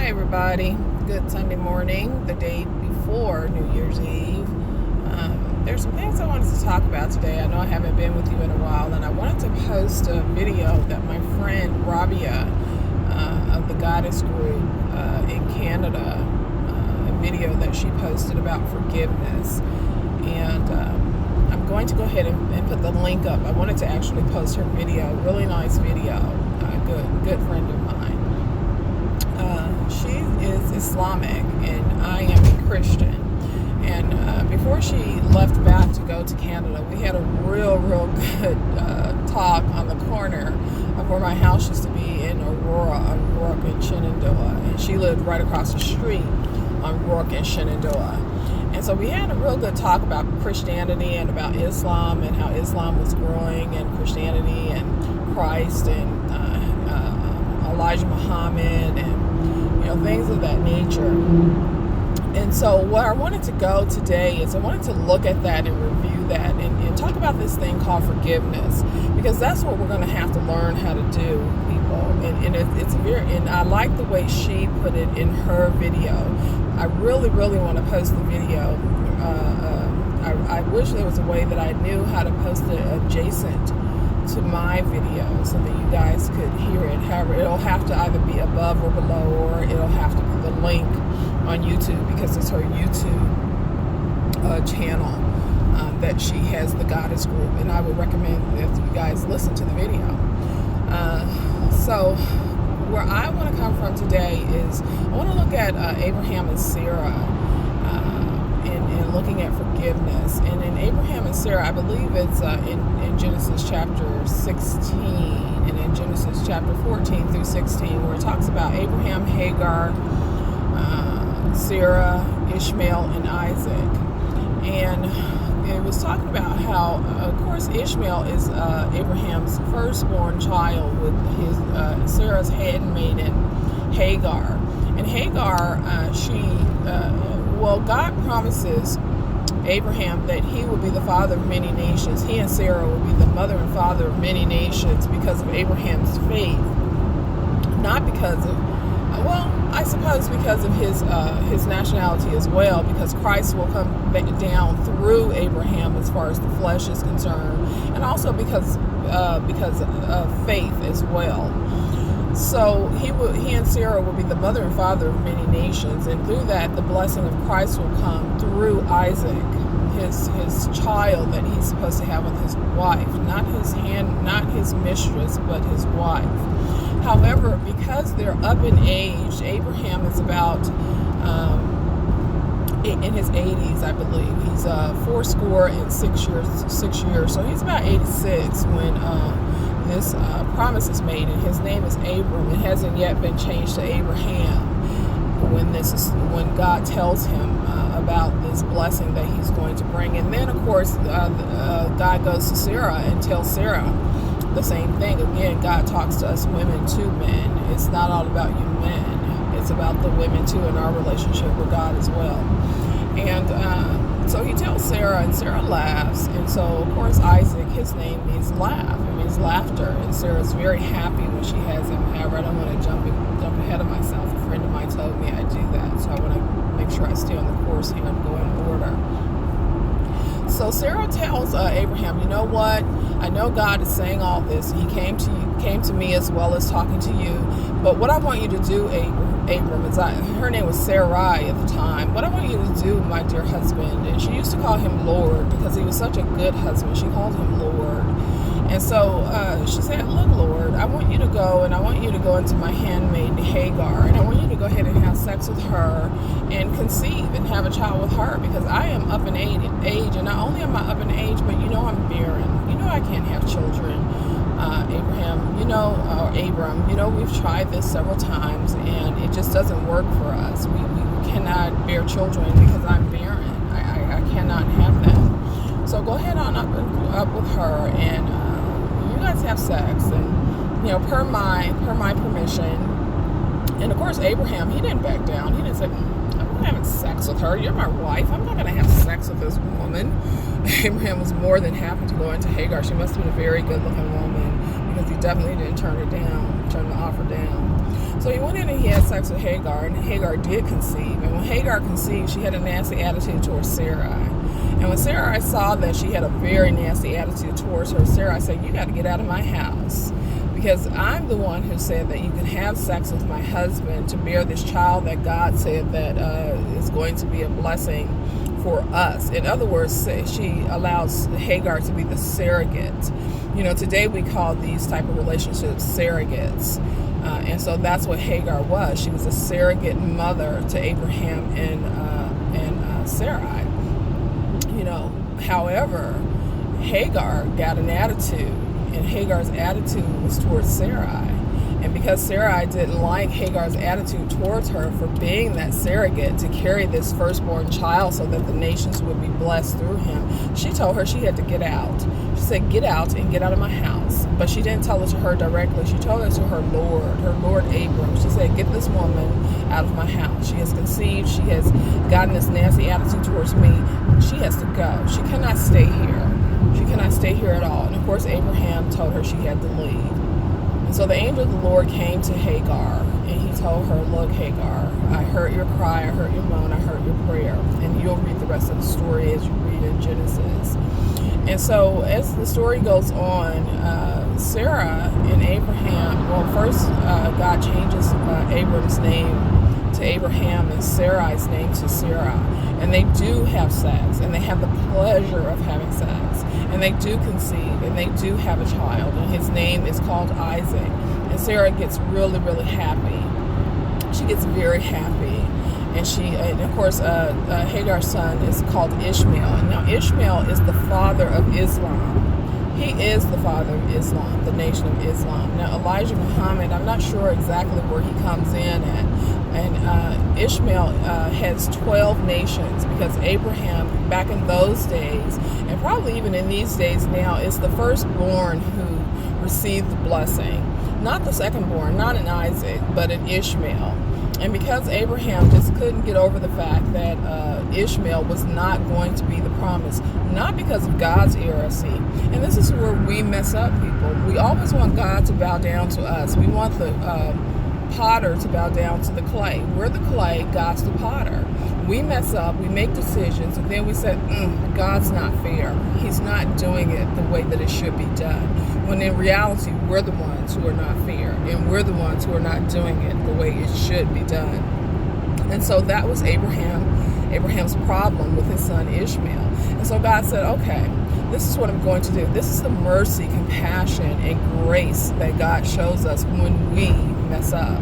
everybody. Good Sunday morning, the day before New Year's Eve. There's some things I wanted to talk about today. I know I haven't been with you in a while, and I wanted to post a video that my friend Rabia of the Goddess Group in Canada, a video that she posted about forgiveness. And I'm going to go ahead and put the link up. I wanted to actually post her video, really nice video, good friend of mine. She is Islamic and I am a Christian. And before she left back to go to Canada, we had a real good talk on the corner of where my house used to be in Aurora, on Rourke and Shenandoah. And she lived right across the street on Rourke and Shenandoah. And so we had a real good talk about Christianity and about Islam and how Islam was growing, and Christianity and Christ and Elijah Muhammad and things of that nature. And so where I wanted to go today is I wanted to look at that and review that and talk about this thing called forgiveness, because that's what we're going to have to learn how to do, people. And I like the way she put it in her video. I really want to post the video. I wish there was a way that I knew how to post it adjacent to my video so that you guys could hear it. However, it'll have to either be above or below, or it'll have to be the link on YouTube, because it's her YouTube channel that she has, the Goddess Group, and I would recommend that you guys listen to the video. So where I want to come from today is I want to look at Abraham and Sarah and looking at forgiveness. And in Abraham and Sarah, I believe it's in Genesis chapter 16 and in Genesis chapter 14 through 16, where it talks about Abraham, Hagar, Sarah, Ishmael, and Isaac. And it was talking about how, of course, Ishmael is Abraham's firstborn child with his Sarah's handmaiden, Hagar. And Hagar, God promises Abraham that he will be the father of many nations. He and Sarah will be the mother and father of many nations because of Abraham's faith. Not because of, I suppose because of his nationality as well, because Christ will come down through Abraham as far as the flesh is concerned, and also because of faith as well. So he and Sarah will be the mother and father of many nations, and through that, the blessing of Christ will come through Isaac, his child that he's supposed to have with his wife, not his mistress, but his wife. However, because they're up in age, Abraham is about in his 80s, I believe. He's 86 years. So he's about 86 when this promise is made, and his name is Abram. It hasn't yet been changed to Abraham when God tells him about this blessing that he's going to bring. And then, of course, God goes to Sarah and tells Sarah the same thing. Again, God talks to us women to men. It's not all about you men. It's about the women too, in our relationship with God as well. And so he tells Sarah, and Sarah laughs. And so, of course, Isaac, his name means laugh. It means laughter. And Sarah's very happy when she has him. However, I don't want to jump ahead of myself. A friend of mine told me I do that. So I want to make sure I stay on the course here and go in order. So Sarah tells Abraham, you know what? I know God is saying all this. He came to me as well as talking to you. But what I want you to do, Abram, is her name was Sarai at the time. What I want you to do, my dear husband, and she used to call him Lord because he was such a good husband. She called him Lord. And so she said, look, Lord, I want you to go, and I want you to go into my handmaid Hagar, and I want you to go ahead and have sex with her and conceive and have a child with her, because I am up in age, and not only am I up in age, but I'm barren. I can't have children. Abraham, Abram, we've tried this several times, and it just doesn't work for us. We cannot bear children because I'm barren. I cannot have them. So go ahead on up with her, and you guys have sex, and per my permission. And of course, Abraham, he didn't back down. He didn't say, I'm not having sex with her. You're my wife. I'm not going to have sex with this woman. Abraham was more than happy to go into Hagar. She must have been a very good-looking woman, because he definitely didn't turn the offer down. So he went in and he had sex with Hagar, and Hagar did conceive. And when Hagar conceived, she had a nasty attitude towards Sarai. And when Sarai saw that she had a very nasty attitude towards her, Sarai said, you got to get out of my house, because I'm the one who said that you can have sex with my husband to bear this child that God said that is going to be a blessing for us. In other words, she allows Hagar to be the surrogate. You know, today we call these type of relationships surrogates. And so that's what Hagar was. She was a surrogate mother to Abraham and Sarai. You know, however, Hagar got an attitude, and Hagar's attitude was towards Sarai. And because Sarai didn't like Hagar's attitude towards her for being that surrogate to carry this firstborn child so that the nations would be blessed through him, she told her she had to get out. She said, get out and get out of my house. But she didn't tell it to her directly. She told it to her Lord Abram. She said, get this woman out of my house. She has conceived. She has gotten this nasty attitude towards me. She has to go. She cannot stay here. She cannot stay here at all. And of course, Abraham told her she had to leave. And so the angel of the Lord came to Hagar, and he told her, look, Hagar, I heard your cry, I heard your moan, I heard your prayer. And you'll read the rest of the story as you read in Genesis. And so as the story goes on, Sarah and Abraham, well, first God changes Abram's name to Abraham and Sarai's name to Sarah. And they do have sex, and they have the pleasure of having sex. And they do conceive, and they do have a child, and his name is called Isaac. And Sarah gets really, really happy. She gets very happy. And of course, Hagar's son is called Ishmael. And now Ishmael is the father of Islam. He is the father of Islam, the nation of Islam. Now Elijah Muhammad, I'm not sure exactly where he comes in at. And Ishmael has 12 nations, because Abraham, back in those days, and probably even in these days now, is the firstborn who received the blessing. Not the secondborn, not in Isaac, but in Ishmael. And because Abraham just couldn't get over the fact that Ishmael was not going to be the promise, not because of God's heresy. And this is where we mess up, people. We always want God to bow down to us. We want the potter to bow down to the clay. We're the clay, God's the potter. We mess up, we make decisions, and then we say, God's not fair. He's not doing it the way that it should be done. When in reality, we're the ones who are not fair, and we're the ones who are not doing it the way it should be done. And so that was Abraham's problem with his son Ishmael. And so God said, okay, this is what I'm going to do. This is the mercy, compassion, and grace that God shows us when we mess up.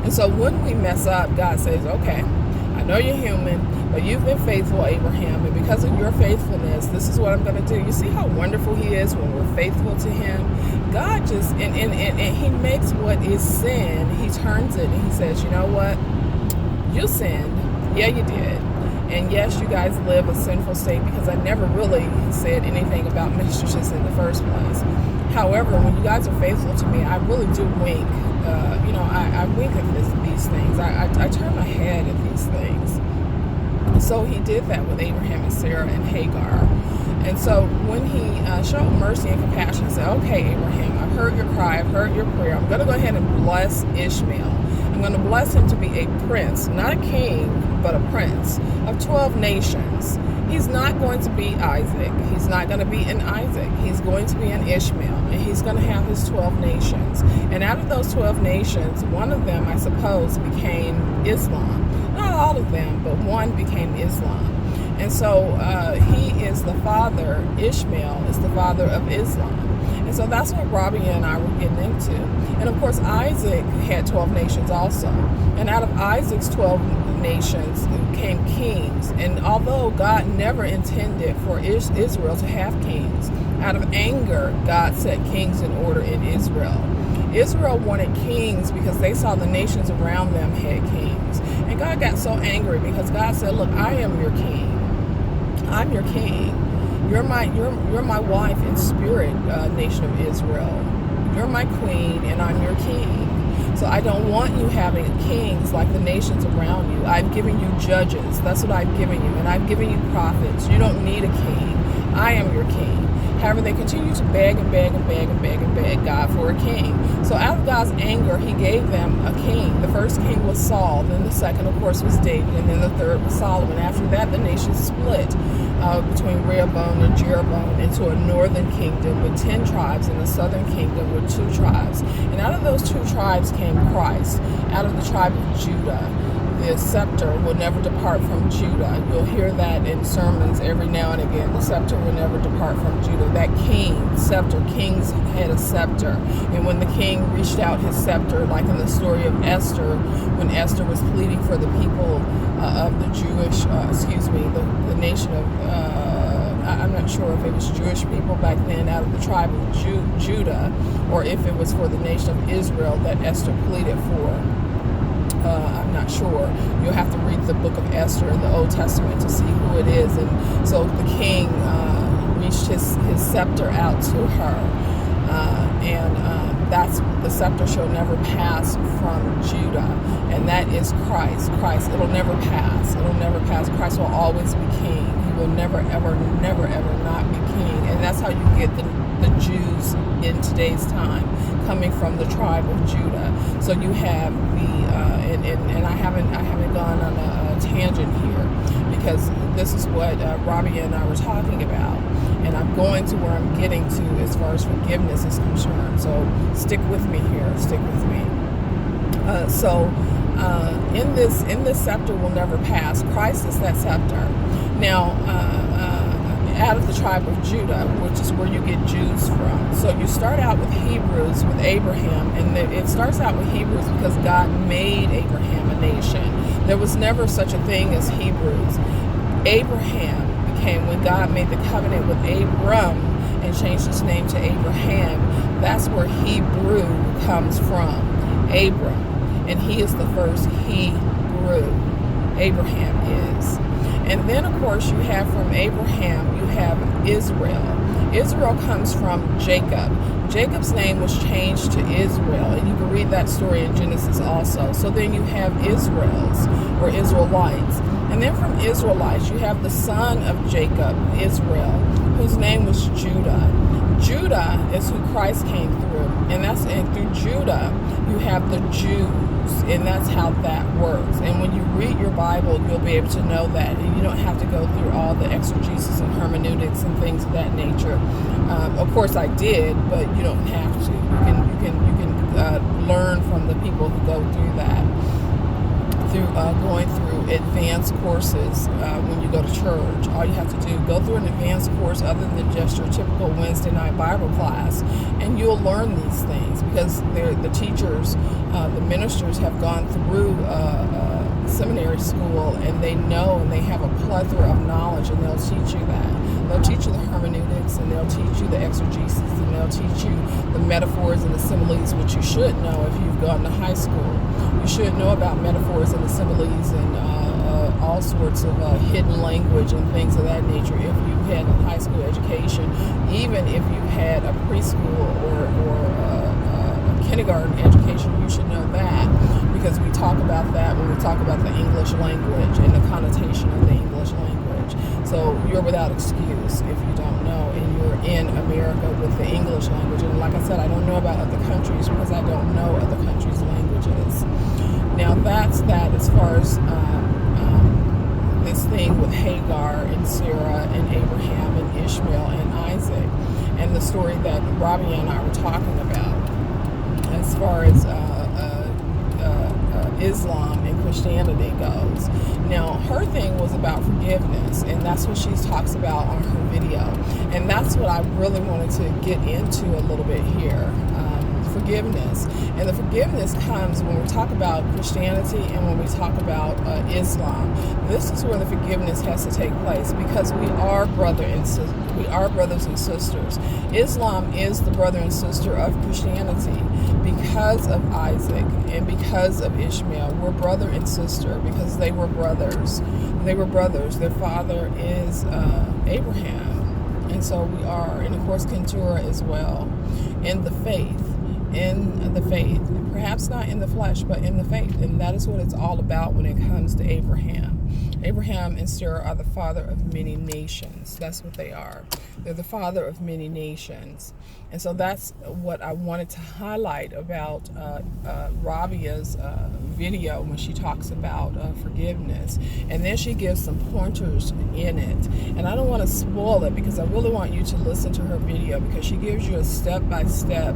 And so when we mess up, God says, okay, I know you're human, but you've been faithful, Abraham, and because of your faithfulness, this is what I'm going to do. You see how wonderful he is when we're faithful to him? God just, and he makes what is sin, he turns it, and he says, you know what? You sinned. Yeah, you did. And yes, you guys live a sinful state, because I never really said anything about mistresses in the first place. However, when you guys are faithful to me, I really do wink. I wink at these things. I turn my head at these things. So he did that with Abraham and Sarah and Hagar. And so when he showed mercy and compassion, he said, okay, Abraham, I've heard your cry, I've heard your prayer. I'm going to go ahead and bless Ishmael. I'm going to bless him to be a prince, not a king, but a prince of 12 nations. He's not going to be Isaac. He's not going to be an Isaac. He's going to be an Ishmael, and he's going to have his 12 nations. And out of those 12 nations, one of them, I suppose, became Islam. Not all of them, but one became Islam. And so he is the father, Ishmael is the father of Islam. And so that's what Robbie and I were getting into. And of course, Isaac had 12 nations also. And out of Isaac's 12 nations came kings. And although God never intended for Israel to have kings, out of anger, God set kings in order in Israel. Israel wanted kings because they saw the nations around them had kings. And God got so angry because God said, look, I am your king. I'm your king. You're my wife in spirit, nation of Israel. You're my queen, and I'm your king. So I don't want you having kings like the nations around you. I've given you judges. That's what I've given you. And I've given you prophets. You don't need a king. I am your king. However, they continued to beg and beg and beg and beg and beg God for a king. So out of God's anger, he gave them a king. The first king was Saul. Then the second, of course, was David. And then the third was Solomon. After that, the nation split between Rehoboam and Jeroboam into a northern kingdom with 10 tribes and a southern kingdom with 2 tribes. And out of those 2 tribes came Christ. Out of the tribe of Judah, the scepter will never depart from Judah. You'll hear that in sermons every now and again. The scepter will never depart from Judah. That king, scepter, kings had a scepter. And when the king reached out his scepter, like in the story of Esther, when Esther was pleading for the people of the Jewish, the nation of, I'm not sure if it was Jewish people back then out of the tribe of Judah, or if it was for the nation of Israel that Esther pleaded for. I'm not sure. You'll have to read the book of Esther in the Old Testament to see who it is. And so the king reached his scepter out to her. That's the scepter shall never pass from Judah. And that is Christ. Christ, it'll never pass. It'll never pass. Christ will always be king. He will never, ever, never, ever not be king. And that's how you get the Jews in today's time, coming from the tribe of Judah. So you have and I haven't gone on a tangent here, because this is what Robbie and I were talking about, and I'm going to where I'm getting to as far as forgiveness is concerned. So stick with me here. Stick with me. In this scepter will never pass. Christ is that scepter. Now, out of the tribe of Judah, which is where you get Jews from. So you start out with Hebrews, with Abraham, and it starts out with Hebrews because God made Abraham a nation. There was never such a thing as Hebrews. Abraham became, when God made the covenant with Abram and changed his name to Abraham, that's where Hebrew comes from, Abram. And he is the first Hebrew. Abraham is. And then, of course, you have from Abraham, you have Israel. Israel comes from Jacob. Jacob's name was changed to Israel, and you can read that story in Genesis also. So then you have Israels, or Israelites. And then from Israelites, you have the son of Jacob, Israel, whose name was Judah. Judah is who Christ came through. And through Judah, you have the Jews. And that's how that works. And when you read your Bible, you'll be able to know that. And you don't have to go through all the exegesis and hermeneutics and things of that nature. Of course, I did, but you don't have to. You can learn from the people who go through that, through going through advanced courses when you go to church. All you have to do, go through an advanced course other than just your typical Wednesday night Bible class, and you'll learn these things because the teachers, the ministers have gone through seminary school, and they know, and they have a plethora of knowledge, and they'll teach you that. They'll teach you the hermeneutics, and they'll teach you the exegesis, and they'll teach you the metaphors and the similes, which you should know if you've gone to high school. You should know about metaphors and the similes and all sorts of hidden language and things of that nature if you've had a high school education, even if you've had a preschool or a kindergarten education. You should know that, because we talk about that when we talk about the English language and the connotation of the English language. So you're without excuse if you don't know, and you're in America with the English language. And like I said, I don't know about other countries because I don't know other countries' languages. Now that's that as far as this thing with Hagar and Sarah and Abraham and Ishmael and Isaac, and the story that Robbie and I were talking about as far as Islam and Christianity goes. Now, her thing was about forgiveness, and that's what she talks about on her video. And that's what I really wanted to get into a little bit here. Forgiveness. And the forgiveness comes when we talk about Christianity and when we talk about Islam. This is where the forgiveness has to take place, because we are brothers and sisters. Islam is the brother and sister of Christianity because of Isaac and because of Ishmael. We're brother and sister because they were brothers. They were brothers. Their father is Abraham. And so we are. And of course, Keturah as well. In the faith. Perhaps not in the flesh, but in the faith. And that is what it's all about when it comes to Abraham. Abraham and Sarah are the father of many nations. That's what they are. They're the father of many nations. And so that's what I wanted to highlight about Rabia's video when she talks about forgiveness. And then she gives some pointers in it. And I don't want to spoil it because I really want you to listen to her video, because she gives you a step-by-step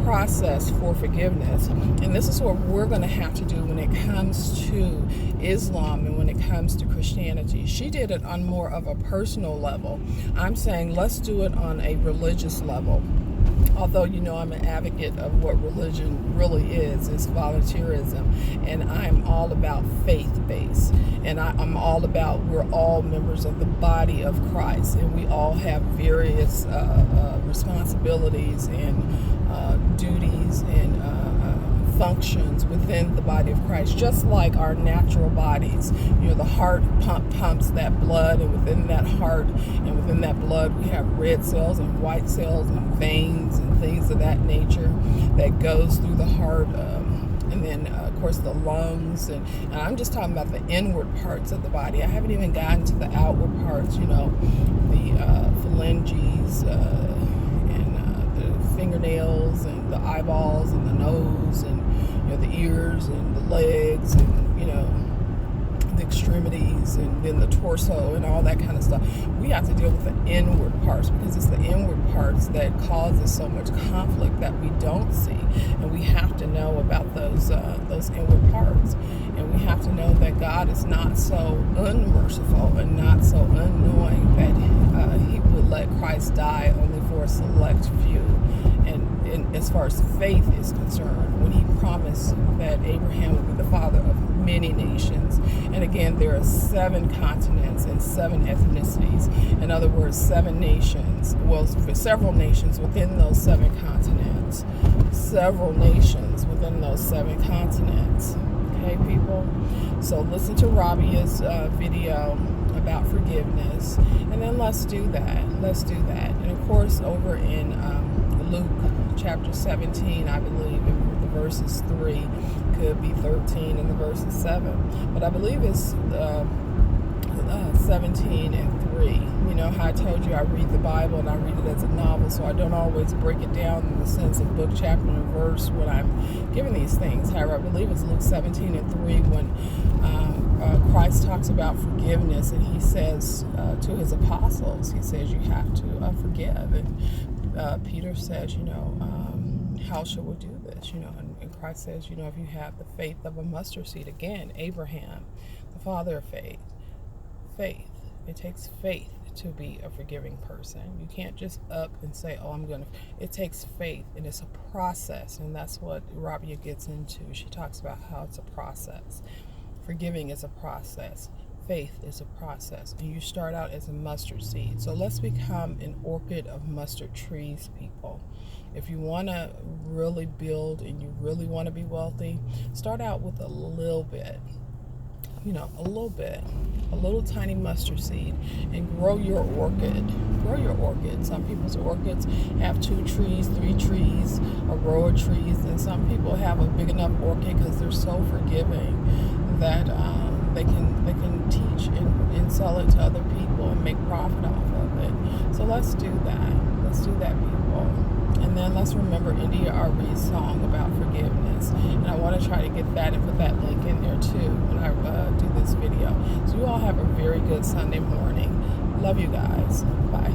process for forgiveness. And this is what we're going to have to do when it comes to Islam and when it comes to Christianity. She did it on more of a personal level. I'm saying let's do it on a religious level. Although, you know, I'm an advocate of what religion really is. It's volunteerism. And I'm all about faith-based. And I'm all about we're all members of the body of Christ. And we all have various responsibilities and duties and functions within the body of Christ, just like our natural bodies. You know, the heart pumps that blood, and within that heart and within that blood we have red cells and white cells and veins and things of that nature that goes through the heart, and then of course the lungs, and I'm just talking about the inward parts of the body. I haven't even gotten to the outward parts, you know, the phalanges and the fingernails and the eyeballs and the nose and, you know, the ears and the legs and, you know, the extremities and then the torso and all that kind of stuff. We have to deal with the inward parts, because it's the inward parts that causes so much conflict that we don't see, and we have to know about those inward parts, and we have to know that God is not so unmerciful and not so unknowing that He would let Christ die only for a select few. And as far as faith is concerned, when He promised that Abraham would be the father of many nations, and again, there are 7 continents and 7 ethnicities. In other words, 7 nations. Well, for several nations within those 7 continents. Several nations within those 7 continents. Okay, people? So listen to Rabia's video about forgiveness, and then let's do that. Let's do that. And of course, over in Luke chapter 17, I believe, in the verses 3, could be 13 and the verses 7, but I believe it's 17 and 3. You know how I told you I read the Bible and I read it as a novel, so I don't always break it down in the sense of book, chapter, and verse when I'm giving these things. However, I believe it's Luke 17 and 3 when Christ talks about forgiveness, and He says to His apostles, He says you have to forgive. And Peter says, you know, how shall we do this? You know, and Christ says, you know, if you have the faith of a mustard seed, again, Abraham, the father of faith. Faith. It takes faith to be a forgiving person. You can't just up and say, oh, I'm going to. It takes faith, and it's a process, and that's what Rabia gets into. She talks about how it's a process. Forgiving is a process. Faith is a process, and you start out as a mustard seed. So let's become an orchid of mustard trees, people. If you want to really build and you really want to be wealthy, start out with a little bit. You know, a little tiny mustard seed, and grow your orchid. Grow your orchid. Some people's orchids have 2 trees, 3 trees, a row of trees, and some people have a big enough orchid because they're so forgiving that they can teach and sell it to other people and make profit off of it. So let's do that. Let's do that, people. And then let's remember India Ari's song about forgiveness. And I want to try to get that and put that link in there too when I do this video. So you all have a very good Sunday morning. Love you guys. Bye.